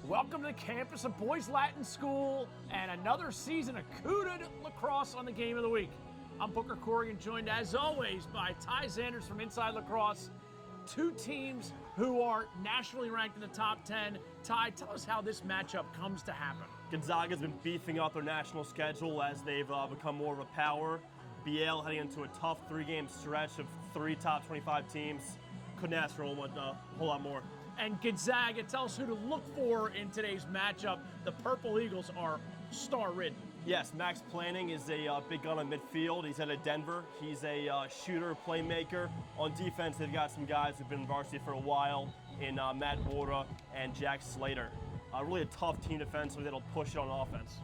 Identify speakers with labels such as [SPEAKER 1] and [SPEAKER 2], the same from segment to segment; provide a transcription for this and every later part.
[SPEAKER 1] Welcome to the campus of Boys Latin School and another season of CUDA Lacrosse on the Game of the Week. I'm Booker Corrigan, joined as always by Ty Zanders from Inside Lacrosse. Two teams who are nationally ranked in the top 10. Ty, tell us how this matchup comes to happen.
[SPEAKER 2] Gonzaga's been beefing up their national schedule as they've become more of a power. BL heading into a tough three-game stretch of three top 25 teams. Couldn't ask for a whole lot more.
[SPEAKER 1] And Gonzaga, tell us who to look for in today's matchup. The Purple Eagles are star-ridden.
[SPEAKER 2] Yes, Max Planning is a big gun on midfield. He's out of Denver. He's a shooter, playmaker. On defense, they've got some guys who've been in varsity for a while in Matt Borda and Jack Slater. Really a tough team defensively that'll push it on offense.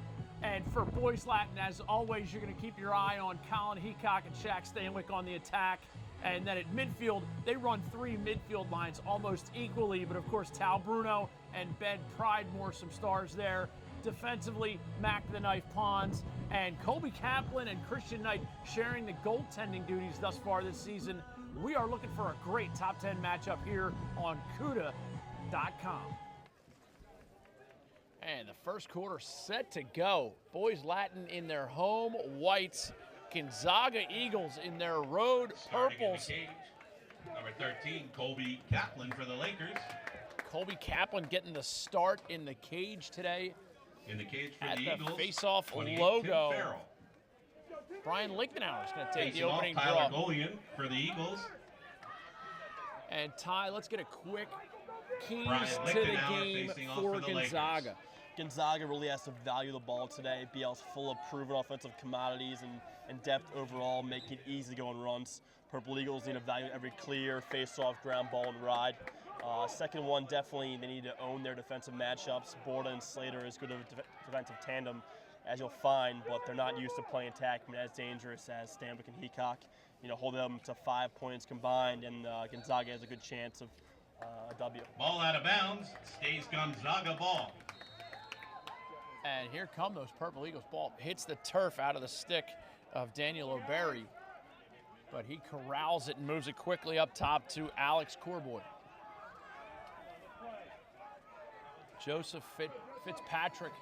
[SPEAKER 1] And for Boys Latin, as always, you're going to keep your eye on Colin Heacock and Shaq Stanwyck on the attack. And then at midfield, they run three midfield lines almost equally, but of course, Tal Bruno and Ben Pridemore, some stars there. Defensively, Mac the Knife Pons and Colby Kaplan and Christian Knight sharing the goaltending duties thus far this season. We are looking for a great top 10 matchup here on CUDA.com. And the first quarter set to go. Boys Latin in their home whites. Gonzaga Eagles in their road purples.
[SPEAKER 3] Number 13, Colby Kaplan for the Lakers.
[SPEAKER 1] Colby Kaplan getting the start in the cage today.
[SPEAKER 3] In the cage for
[SPEAKER 1] at
[SPEAKER 3] the Eagles.
[SPEAKER 1] Face-off logo. Brian Lichtenauer is going to take the opening
[SPEAKER 3] Tyler
[SPEAKER 1] draw.
[SPEAKER 3] Golian for the Eagles.
[SPEAKER 1] And Ty, let's get a quick keys
[SPEAKER 3] Brian
[SPEAKER 1] to the
[SPEAKER 3] Lichtenauer
[SPEAKER 1] game
[SPEAKER 3] facing off
[SPEAKER 1] for
[SPEAKER 3] for the
[SPEAKER 1] Gonzaga.
[SPEAKER 3] Lakers.
[SPEAKER 2] Gonzaga really has to value the ball today. BL's full of proven offensive commodities and depth overall, making it easy to go on runs. Purple Eagles need to value every clear, face-off, ground ball, and ride. Second one, definitely they need to own their defensive matchups. Borda and Slater is good of a defensive tandem, as you'll find, but they're not used to playing attackmen as dangerous as Stanwyck and Heacock. Hold them to 5 points combined, and Gonzaga has a good chance of a W.
[SPEAKER 3] Ball out of bounds, stays Gonzaga ball.
[SPEAKER 1] And here come those Purple Eagles. Ball hits the turf out of the stick of Daniel O'Berry, but he corrals it and moves it quickly up top to Alex Corboy. Joseph Fitzpatrick,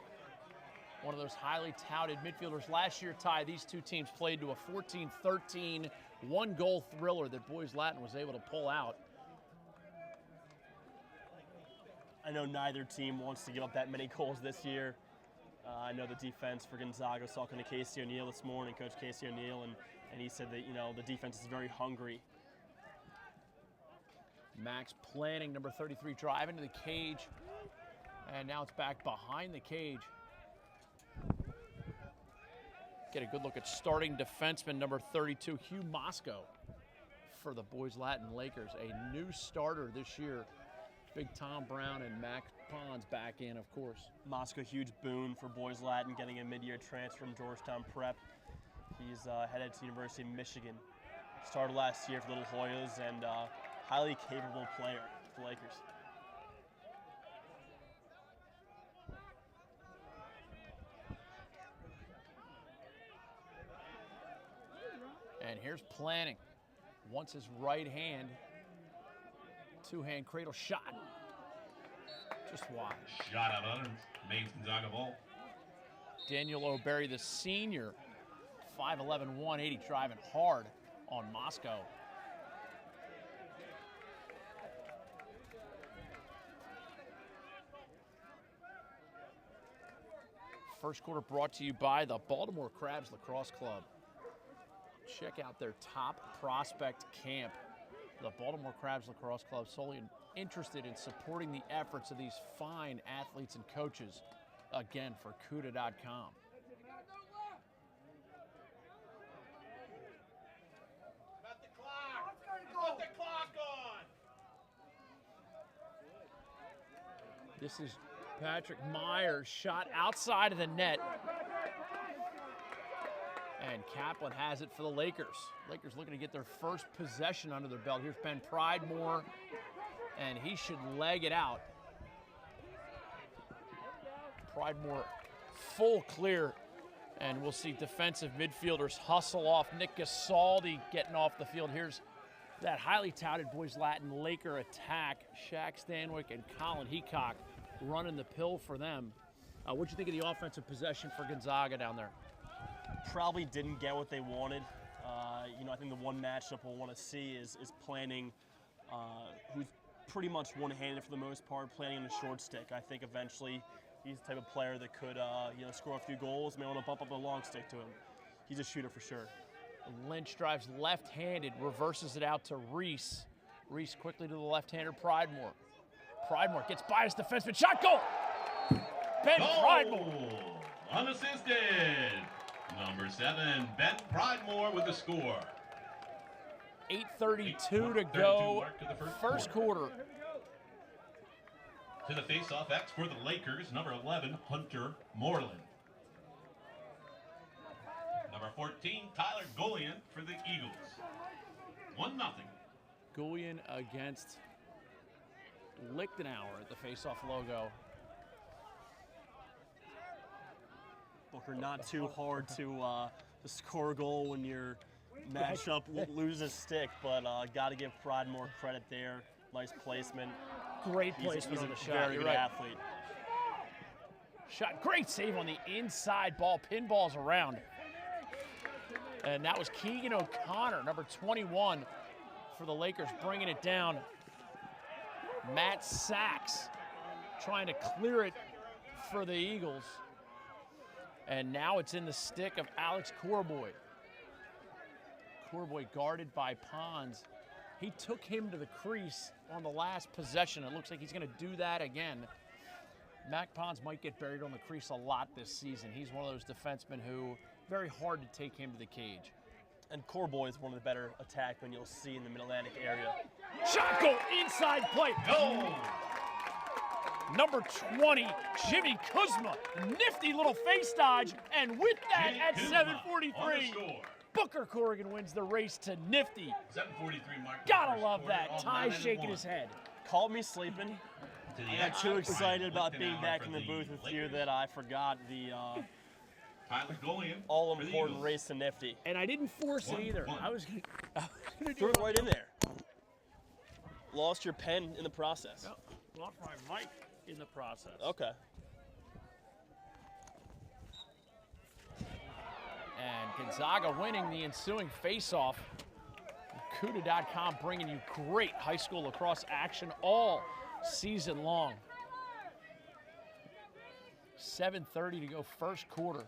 [SPEAKER 1] one of those highly touted midfielders. Last year, Ty, these two teams played to a 14-13 one-goal thriller that Boys Latin was able to pull out.
[SPEAKER 2] I know neither team wants to give up that many goals this year. I know the defense for Gonzaga. I was talking to Casey O'Neill this morning, Coach Casey O'Neill, and he said that, the defense is very hungry.
[SPEAKER 1] Max Planning, number 33, driving to the cage. And now it's back behind the cage. Get a good look at starting defenseman, number 32, Hugh Moscow, for the Boys Latin Lakers. A new starter this year. Big Tom Brown and Max Pons back in, of course.
[SPEAKER 2] Moscow, huge boon for Boys Latin, getting a mid-year transfer from Georgetown Prep. He's headed to the University of Michigan. Started last year for Little Hoyas and highly capable player for the Lakers.
[SPEAKER 1] And here's Planning. Wants his right hand. Two-hand cradle shot. Just wide.
[SPEAKER 3] Shot out under, remains Gonzaga ball.
[SPEAKER 1] Daniel O'Berry, the senior, 5'11", 180, driving hard on Moscow. First quarter brought to you by the Baltimore Crabs Lacrosse Club. Check out their top prospect camp. The Baltimore Crabs Lacrosse Club, solely interested in supporting the efforts of these fine athletes and coaches. Again, for CUDA.com.
[SPEAKER 3] About the clock. Put the clock on.
[SPEAKER 1] This is Patrick Myers, shot outside of the net. And Kaplan has it for the Lakers. Lakers looking to get their first possession under their belt. Here's Ben Pridemore, and he should leg it out. Pridemore full clear, and we'll see defensive midfielders hustle off. Nick Gasaldi getting off the field. Here's that highly touted Boys Latin Laker attack. Shaq Stanwyck and Colin Heacock running the pill for them. What'd you think of the offensive possession for Gonzaga down there?
[SPEAKER 2] Probably didn't get what they wanted. I think the one matchup we'll want to see is planning, who's pretty much one-handed for the most part, planning in the short stick. I think eventually he's the type of player that could, score a few goals, may want to bump up a long stick to him. He's a shooter for sure.
[SPEAKER 1] Lynch drives left-handed, reverses it out to Reese. Reese quickly to the left-hander, Pridemore. Pridemore gets by his defenseman, shot, goal! Ben Pridemore.
[SPEAKER 3] Unassisted. Number 7, Ben Pridemore with the score.
[SPEAKER 1] 8:32 to go,
[SPEAKER 3] mark to the
[SPEAKER 1] first quarter.
[SPEAKER 3] To the face-off X for the Lakers, number 11, Hunter Moreland. Number 14, Tyler Golian for the Eagles. 1-0.
[SPEAKER 1] Goulian against Lichtenauer at the face-off logo.
[SPEAKER 2] Booker, not too hard to score a goal when your matchup loses stick, but got to give Pride more credit there. Nice placement.
[SPEAKER 1] Great placement
[SPEAKER 2] He's
[SPEAKER 1] on the
[SPEAKER 2] a
[SPEAKER 1] shot.
[SPEAKER 2] very
[SPEAKER 1] You're
[SPEAKER 2] good
[SPEAKER 1] right.
[SPEAKER 2] athlete.
[SPEAKER 1] Shot, great save on the inside ball. Pinballs around. And that was Keegan O'Connor, number 21 for the Lakers, bringing it down. Matt Sachs trying to clear it for the Eagles. And now it's in the stick of Alex Corboy. Corboy guarded by Pons. He took him to the crease on the last possession. It looks like he's going to do that again. Mac Pons might get buried on the crease a lot this season. He's one of those defensemen who, very hard to take him to the cage.
[SPEAKER 2] And Corboy is one of the better attackmen you'll see in the Mid-Atlantic area.
[SPEAKER 1] Shot, goal, inside play.
[SPEAKER 3] Goal!
[SPEAKER 1] Number 20, Jimmy Kuzma. Nifty little face dodge. And with that,
[SPEAKER 3] Jimmy
[SPEAKER 1] at
[SPEAKER 3] Kuzma
[SPEAKER 1] 7:43,
[SPEAKER 3] on the score.
[SPEAKER 1] Booker Corrigan wins the race to Nifty.
[SPEAKER 3] 7:43 mark.
[SPEAKER 1] Gotta love that. Ty's shaking his head.
[SPEAKER 2] Caught me sleeping.
[SPEAKER 3] To the
[SPEAKER 2] I got
[SPEAKER 3] X,
[SPEAKER 2] too excited about
[SPEAKER 3] Lichtenauer
[SPEAKER 2] being back
[SPEAKER 3] for
[SPEAKER 2] in the booth with you
[SPEAKER 3] Lakers.
[SPEAKER 2] that I forgot the
[SPEAKER 3] Tyler Golian for the
[SPEAKER 2] all-important
[SPEAKER 3] Eagles.
[SPEAKER 2] race to Nifty.
[SPEAKER 1] And I didn't force it either.
[SPEAKER 3] 1-1.
[SPEAKER 1] I was gonna do
[SPEAKER 2] Threw it right in there. Lost your pen in the process.
[SPEAKER 1] Lost my mic in the process.
[SPEAKER 2] Okay.
[SPEAKER 1] And Gonzaga winning the ensuing face-off. Cuda.com bringing you great high school lacrosse action all season long. 7:30 to go, first quarter.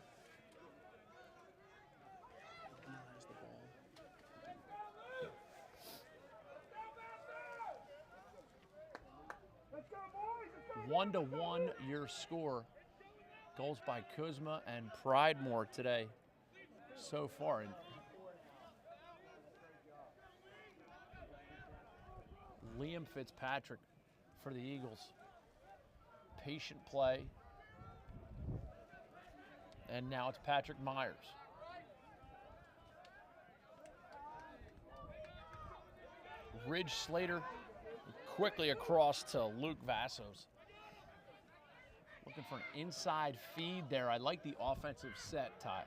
[SPEAKER 1] One to one your score. Goals by Kuzma and Pridemore today so far. And Liam Fitzpatrick for the Eagles. Patient play. And now it's Patrick Myers. Ridge Slater quickly across to Luke Vassos. Looking for an inside feed there. I like the offensive set, Ty.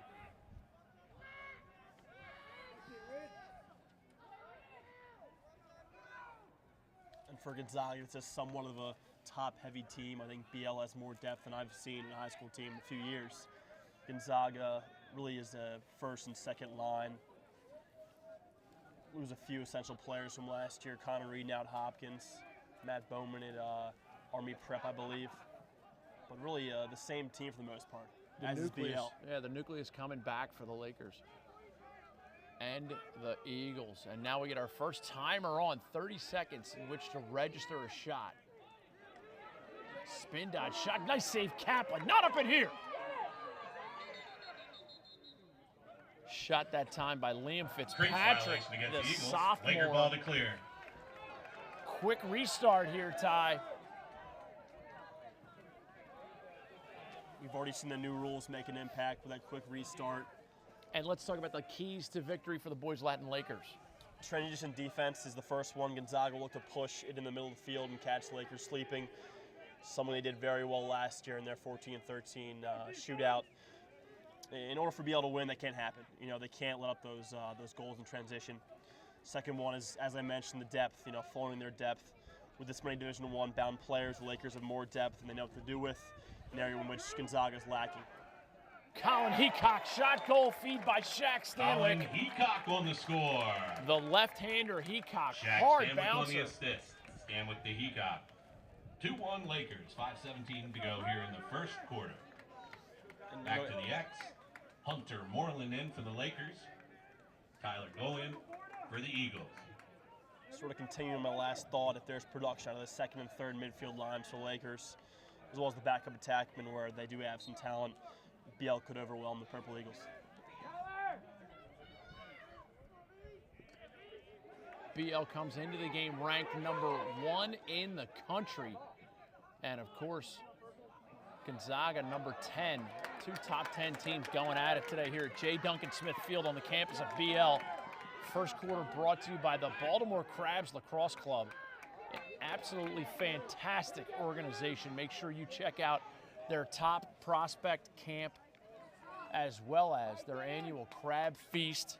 [SPEAKER 2] And for Gonzaga, it's just somewhat of a top-heavy team. I think BL has more depth than I've seen in a high school team in a few years. Gonzaga really is a first and second line. Lose a few essential players from last year. Connor Reed now at Hopkins. Matt Bowman at Army Prep, I believe. But really the same team for the most part, as is BL.
[SPEAKER 1] Yeah, the nucleus coming back for the Lakers. And the Eagles. And now we get our first timer on, 30 seconds in which to register a shot. Spin dodge shot, nice save Kaplan, not up in here. Shot that time by Liam
[SPEAKER 3] Crease
[SPEAKER 1] Fitzpatrick,
[SPEAKER 3] violation against
[SPEAKER 1] the
[SPEAKER 3] the Eagles.
[SPEAKER 1] sophomore.
[SPEAKER 3] Laker ball to clear.
[SPEAKER 1] Quick restart here, Ty.
[SPEAKER 2] We've already seen the new rules make an impact with that quick restart.
[SPEAKER 1] And let's talk about the keys to victory for the Boys Latin Lakers.
[SPEAKER 2] Transition defense is the first one. Gonzaga will look to push it in the middle of the field and catch the Lakers sleeping. Something they did very well last year in their 14-13 shootout. In order for BL to win, that can't happen. You know, they can't let up those goals in transition. Second one is, as I mentioned, the depth. You know, following their depth. with this many Division I bound players, the Lakers have more depth and they know what to do with, an area in which Gonzaga is lacking.
[SPEAKER 1] Colin Heacock, shot goal, feed by Shaq
[SPEAKER 3] Colin
[SPEAKER 1] Stanwyck.
[SPEAKER 3] Heacock on the score.
[SPEAKER 1] The left-hander Heacock,
[SPEAKER 3] Shaq
[SPEAKER 1] hard
[SPEAKER 3] Stanwyck on
[SPEAKER 1] bouncer.
[SPEAKER 3] the assist. Stanwyck to Heacock. 2-1 Lakers, 5:17 to go here in the first quarter.
[SPEAKER 2] And
[SPEAKER 3] Back to the X. Hunter Moreland in for the Lakers. Tyler Golian for the Eagles.
[SPEAKER 2] Sort of continuing my last thought, if there's production out of the second and third midfield lines for the Lakers, as well as the backup attackmen where they do have some talent, BL could overwhelm the Purple Eagles.
[SPEAKER 1] BL comes into the game ranked number 1 in the country. And of course, Gonzaga number 10. 2 top 10 teams going at it today here at J. Duncan Smith Field on the campus of BL. First quarter brought to you by the Baltimore Crabs Lacrosse Club. An absolutely fantastic organization. Make sure you check out their top prospect camp as well as their annual crab feast.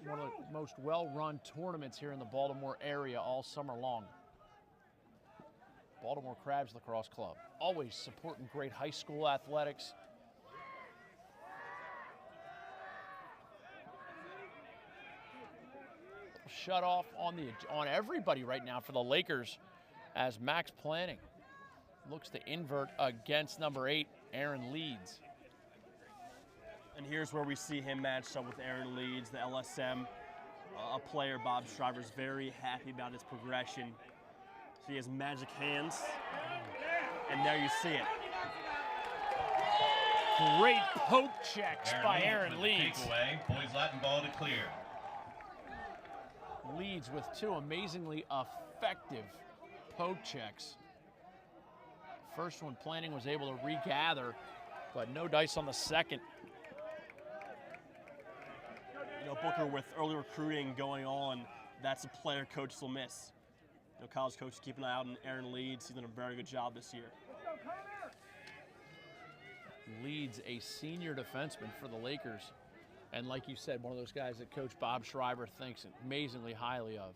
[SPEAKER 1] One of the most well-run tournaments here in the Baltimore area all summer long. Baltimore Crabs Lacrosse Club, always supporting great high school athletics. Shut off on everybody right now for the Lakers as Max Planning looks to invert against number 8, Aaron Leeds.
[SPEAKER 2] And here's where we see him matched up with Aaron Leeds, the LSM, a player Bob Shriver's very happy about his progression. So he has magic hands, and there you see it.
[SPEAKER 1] Great poke checks by Aaron Leeds.
[SPEAKER 3] Takeaway, Boys Latin ball to clear.
[SPEAKER 1] Leeds with 2 amazingly effective poke checks. First one Planning was able to regather, but no dice on the second.
[SPEAKER 2] You know, Booker, with early recruiting going on, that's a player coaches will miss. You know, college coaches keep an eye out on Aaron Leeds. He's done a very good job this year.
[SPEAKER 1] Leeds, a senior defenseman for the Lakers. And like you said, one of those guys that Coach Bob Shriver thinks amazingly highly of.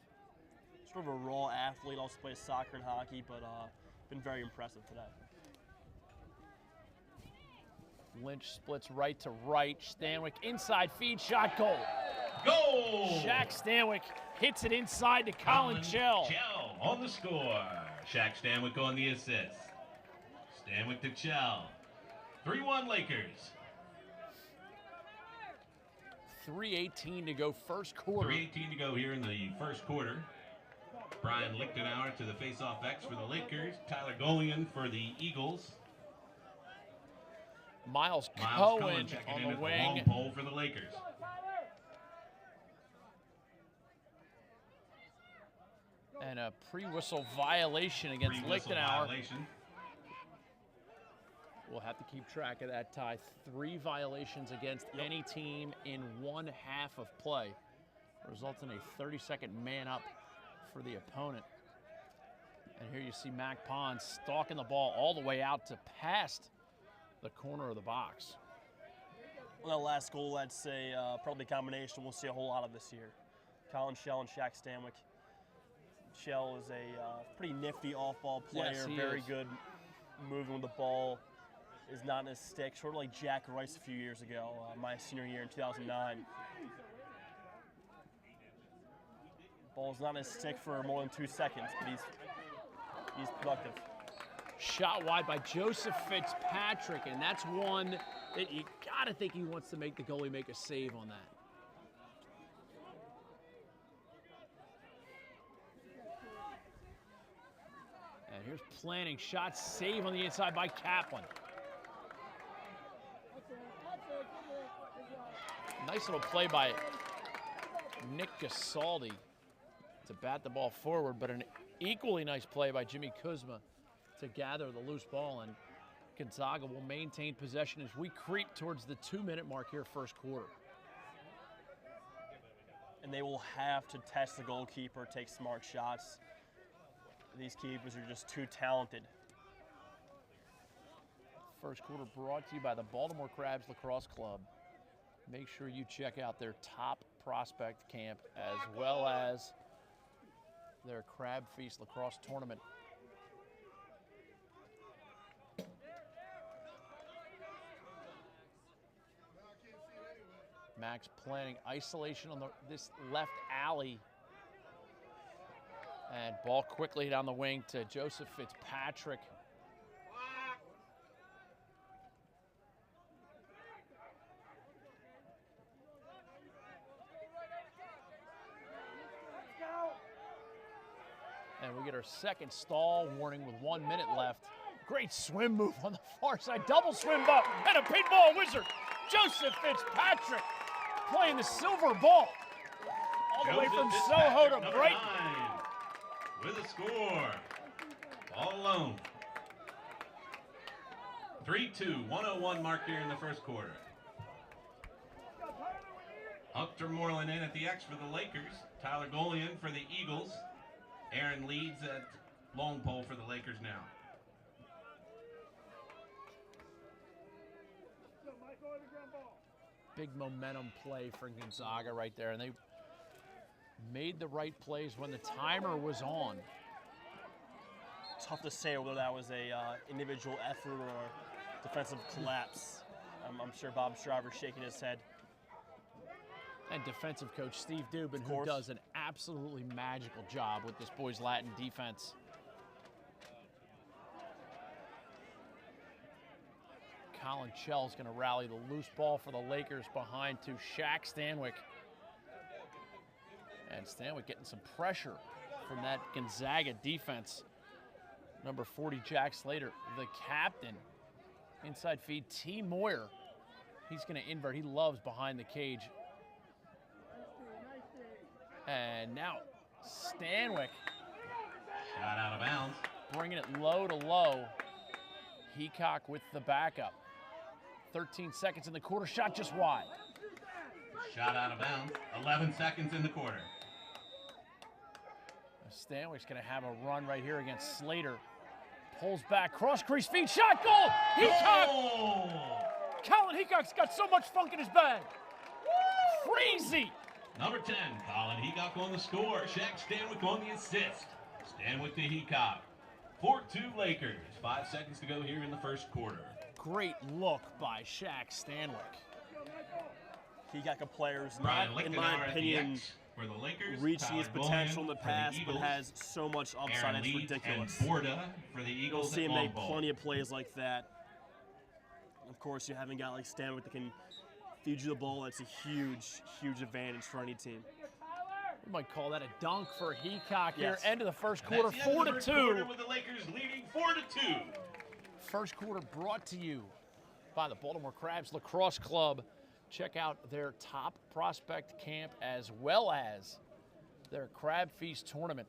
[SPEAKER 2] Sort of a raw athlete, also plays soccer and hockey, but been very impressive today.
[SPEAKER 1] Lynch splits right to right. Stanwyck inside feed, shot, goal.
[SPEAKER 3] Goal!
[SPEAKER 1] Shaq Stanwyck hits it inside to Colin Chell.
[SPEAKER 3] Chell on the score. Shaq Stanwyck on the assist. Stanwyck to Chell. 3-1 Lakers.
[SPEAKER 1] 3:18 to go first quarter.
[SPEAKER 3] 3:18 to go here in the first quarter. Brian Lichtenauer to the faceoff X for the Lakers. Tyler Golian for the Eagles.
[SPEAKER 1] Miles
[SPEAKER 3] Cohen
[SPEAKER 1] Cohen
[SPEAKER 3] checking
[SPEAKER 1] on
[SPEAKER 3] in
[SPEAKER 1] the
[SPEAKER 3] at the
[SPEAKER 1] wing.
[SPEAKER 3] long pole for the Lakers.
[SPEAKER 1] And a pre-whistle violation against
[SPEAKER 3] Pre-whistle
[SPEAKER 1] Lichtenauer.
[SPEAKER 3] violation.
[SPEAKER 1] We'll have to keep track of that, Ty. 3 violations against any team in 1 half of play. Results in a 30-second man up for the opponent. And here you see Mac Pond stalking the ball all the way out to past the corner of the box.
[SPEAKER 2] Well, that last goal, I'd say probably a combination we'll see a whole lot of this year. Colin Chell and Shaq Stanwyck. Chell is a pretty nifty off-ball player,
[SPEAKER 1] Yes, he
[SPEAKER 2] very
[SPEAKER 1] is.
[SPEAKER 2] good moving with the ball. Is not in his stick, sort of like Jack Rice a few years ago, my senior year in 2009. Ball's not in his stick for more than 2 seconds, but he's productive.
[SPEAKER 1] Shot wide by Joseph Fitzpatrick, and that's one that you gotta think he wants to make the goalie make a save on that. And here's Planning, shot save on the inside by Kaplan. Nice little play by Nick Gasaldi to bat the ball forward, but an equally nice play by Jimmy Kuzma to gather the loose ball, and Gonzaga will maintain possession as we creep towards the 2-minute mark here first quarter.
[SPEAKER 2] And they will have to test the goalkeeper, take smart shots. These keepers are just too talented.
[SPEAKER 1] First quarter brought to you by the Baltimore Crabs Lacrosse Club. Make sure you check out their top prospect camp as well as their Crab Feast Lacrosse Tournament Max planning isolation on this left alley. And ball quickly down the wing to Joseph Fitzpatrick. And we get our second stall warning with 1 minute left. Great swim move on the far side. Double swim ball and a pinball wizard. Joseph Fitzpatrick playing the silver ball. All the way from Soho to Brighton.
[SPEAKER 3] With a score. All alone. 3-2, 1:01 mark here in the first quarter. Hunter Moreland in at the X for the Lakers. Tyler Golian for the Eagles. Aaron leads at long pole for the Lakers now.
[SPEAKER 1] Big momentum play for Gonzaga right there, and they made the right plays when the timer was on.
[SPEAKER 2] Tough to say whether that was a individual effort or defensive collapse. I'm sure Bob Shriver's shaking his head.
[SPEAKER 1] And defensive coach Steve Dubin, who does an absolutely magical job with this Boys Latin defense. Colin Chell's going to rally the loose ball for the Lakers behind to Shaq Stanwyck. And Stanwyck getting some pressure from that Gonzaga defense. Number 40, Jack Slater, the captain. Inside feed, T. Moyer. He's going to invert. He loves behind the cage. And now Stanwyck.
[SPEAKER 3] Shot out of bounds.
[SPEAKER 1] Bringing it low to low. Heacock with the backup. 13 seconds in the quarter. Shot just wide.
[SPEAKER 3] Shot out of bounds. 11 seconds in the quarter.
[SPEAKER 1] Stanwyck's going to have a run right here against Slater. Pulls back, cross crease feed, shot, goal! Heacock! Colin Heacock's got so much funk in his bag. Crazy!
[SPEAKER 3] Number 10, Colin Heacock on the score. Shaq Stanwyck on the assist. Stanwyck to Heacock. 4-2 Lakers. 5 seconds to go here in the first quarter.
[SPEAKER 1] Great look by Shaq Stanwyck.
[SPEAKER 2] Heacock players,
[SPEAKER 3] Brian
[SPEAKER 2] not, in my opinion,
[SPEAKER 3] for the Lakers,
[SPEAKER 2] reaching his potential in the past, but
[SPEAKER 3] Eagles,
[SPEAKER 2] has so much upside, it's ridiculous.
[SPEAKER 3] And Borda for the
[SPEAKER 2] You'll
[SPEAKER 3] Eagles.
[SPEAKER 2] see him make plenty of plays like that. Of course, you haven't got like Stanwyck that can feed you the ball. That's a huge, huge advantage for any team.
[SPEAKER 1] We might call that a dunk for Heacock here.
[SPEAKER 2] Yes.
[SPEAKER 1] End of the first quarter, 4-2.
[SPEAKER 3] With the Lakers leading 4-2.
[SPEAKER 1] First quarter brought to you by the Baltimore Crabs Lacrosse Club. Check out their top prospect camp as well as their Crab Feast tournament.